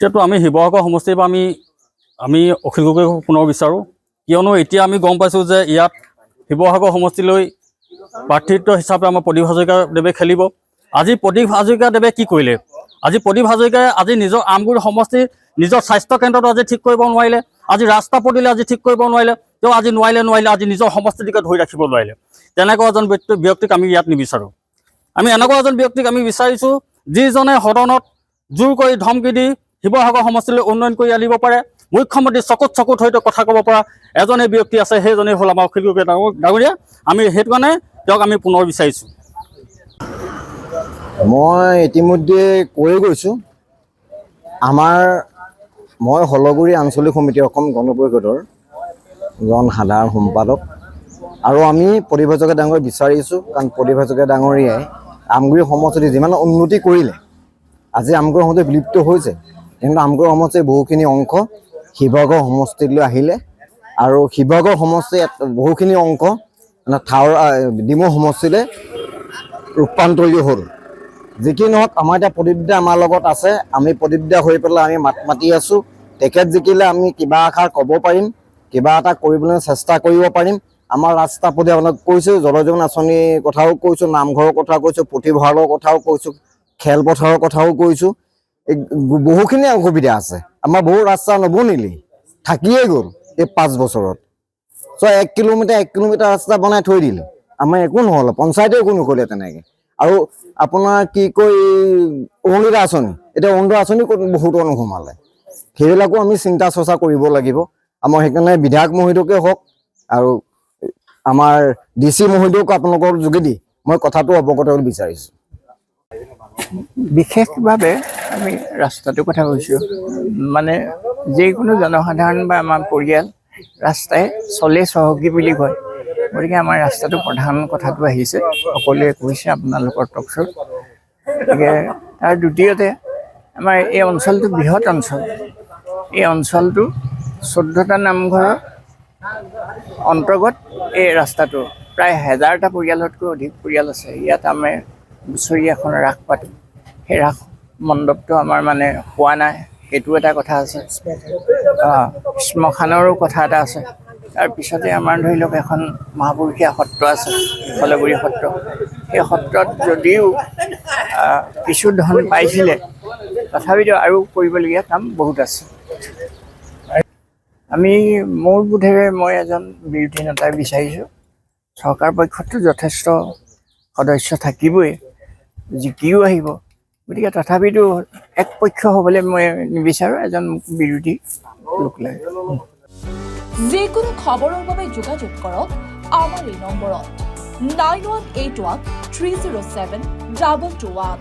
এতিয়াতো আমি শিৱসাগৰ সমষ্টিৰ পৰা আমি অখিল গগৈক পুনৰ বিচাৰোঁ, কিয়নো এতিয়া আমি গম পাইছোঁ যে ইয়াত শিৱসাগৰ সমষ্টিলৈ প্ৰাৰ্থিত্ব হিচাপে আমাৰ প্ৰদীপ হাজৰিকাদেৱে খেলিব। আজি প্ৰদীপ হাজৰিকাদেৱে কি কৰিলে? আজি প্ৰদীপ হাজৰিকাই আজি নিজৰ আমগুৰি সমষ্টিৰ নিজৰ স্বাস্থ্য কেন্দ্ৰটো আজি ঠিক কৰিব নোৱাৰিলে, আজি ৰাস্তা পদূলি আজি ঠিক কৰিব নোৱাৰিলে, তেওঁ আজি নোৱাৰিলে আজি নিজৰ সমষ্টিটিকে ধৰি ৰাখিব নোৱাৰিলে। তেনেকুৱা এজন ব্যক্তিক আমি ইয়াত নিবিচাৰোঁ। আমি এনেকুৱা এজন ব্যক্তিক আমি বিচাৰিছোঁ যিজনে সদনত জোৰ কৰি ধমকি দি শিৱসাগৰ সমষ্টিলৈ উন্নয়ন কৰি আনিব পাৰে, মুখ্যমন্ত্ৰী চকুত সৈতে কথা ক'ব পৰা এজনেই ব্যক্তি আছে, সেইজনেই হ'ল আমাৰ অখিল গগৈ ডাঙৰীয়া। আমি সেইটো কাৰণে তেওঁক আমি পুনৰ বিচাৰিছোঁ। মই ইতিমধ্যে কৈ গৈছোঁ, মই হলগুৰি আঞ্চলিক সমিতি অসম গণ পৰিষদৰ জন সাধাৰণ সম্পাদক, আৰু আমি প্ৰদীপ হাজৰিকা ডাঙৰীয়াক বিচাৰিছোঁ, কাৰণ প্ৰদীপ হাজৰিকা ডাঙৰীয়াই আমগুৰি সমষ্টিত যিমান উন্নতি কৰিলে, আজি আমগুৰি সমষ্টি বিলুপ্ত হৈছে, কিন্তু আমগুৰি সমষ্টিৰ বহুখিনি অংশ শিৱসাগৰ সমষ্টিলৈ আহিলে, আৰু শিৱসাগৰ সমষ্টিৰ বহুখিনি অংশ ডিমৌ সমষ্টিলৈ ৰূপান্তৰিত হ'ল। যি কি নহওক, আমাৰ এতিয়া প্ৰদীপ দা আমাৰ লগত আছে, আমি প্ৰদীপ দা হৈ পেলাই আমি মাত মাতি আছোঁ। তেখেত জিকিলে আমি কিবা এষাৰ ক'ব পাৰিম, কিবা এটা কৰিবলৈ চেষ্টা কৰিব পাৰিম। আমাৰ ৰাস্তা পদূলি আপোনাক কৈছোঁ, জল জীৱন আঁচনিৰ কথাও কৈছোঁ, নামঘৰৰ কথা কৈছোঁ, পুথিভঁৰালৰ কথাও কৈছোঁ, খেলপথাৰৰ কথাও কৈছোঁ। বহুখিনি অসুবিধা আছে। আমাৰ বহু ৰাস্তা নবনিলেই, থাকিয়ে গ'ল এই 5 বছৰত। 1 কিলোমিটাৰ ৰাস্তা বনাই থৈ দিলে, আমাৰ একো নহ'লে, পঞ্চায়তেও একো নকৰিলে তেনেকৈ। আৰু আপোনাৰ কি কয় অৰুণোদয় আঁচনি, এতিয়া অৰুণোদয় আঁচনি বহুতো নোসোমালে। সেইবিলাকো আমি চিন্তা চৰ্চা কৰিব লাগিব। আমাৰ সেইকাৰণে বিধায়ক মহোদয়কে হওক আৰু আমাৰ DC মহোদয়ক আপোনালোকৰ যোগেদি মই কথাটো অৱগত কৰিব বিচাৰিছোঁ। বিশেষভাৱে আমি ৰাস্তাটোৰ কথা কৈছোঁ, মানে যিকোনো জনসাধাৰণ বা আমাৰ পৰিয়াল ৰাস্তাই চলে চহকী বুলি কয়, গতিকে আমাৰ ৰাস্তাটো প্ৰধান কথাটো আহিছে, সকলোৱে কৈছে আপোনালোকৰ টকশ্ব'ত। গতিকে তাৰ দ্বিতীয়তে আমাৰ এই অঞ্চলটো বৃহৎ অঞ্চল, এই অঞ্চলটো 14টা নামঘৰৰ অন্তৰ্গত এই ৰাস্তাটো, প্ৰায় 1000টা পৰিয়ালতকৈ অধিক পৰিয়াল আছে। ইয়াত আমি বছৰি এখন ৰাস পাতোঁ, সেই ৰাস মণ্ডপটো আমাৰ মানে পোৱা নাই, সেইটো এটা কথা আছে। শ্মশানৰো কথা এটা আছে। তাৰপিছতে আমাৰ ধৰি লওক এখন মহাপুৰুষীয়া সত্ৰ আছে, হলগুৰি সত্ৰ। সেই সত্ৰত যদিও কিছু ধন পাইছিলে, তথাপিতো আৰু কৰিবলগীয়া কাম বহুত আছে। মোৰ বোধেৰে মই এজন বিৰোধী নেতা বিচাৰিছোঁ। চৰকাৰ পক্ষতো যথেষ্ট সদস্য থাকিবই, জিকিও আহিব, গতিকে তথাপিতো একপক্ষ হ'বলৈ মই নিবিচাৰোঁ, এজন বিৰোধী লোক লাগে। যিকোনো খবৰৰ বাবে যোগাযোগ কৰক আমাৰ এই নম্বৰত 9181 307 221।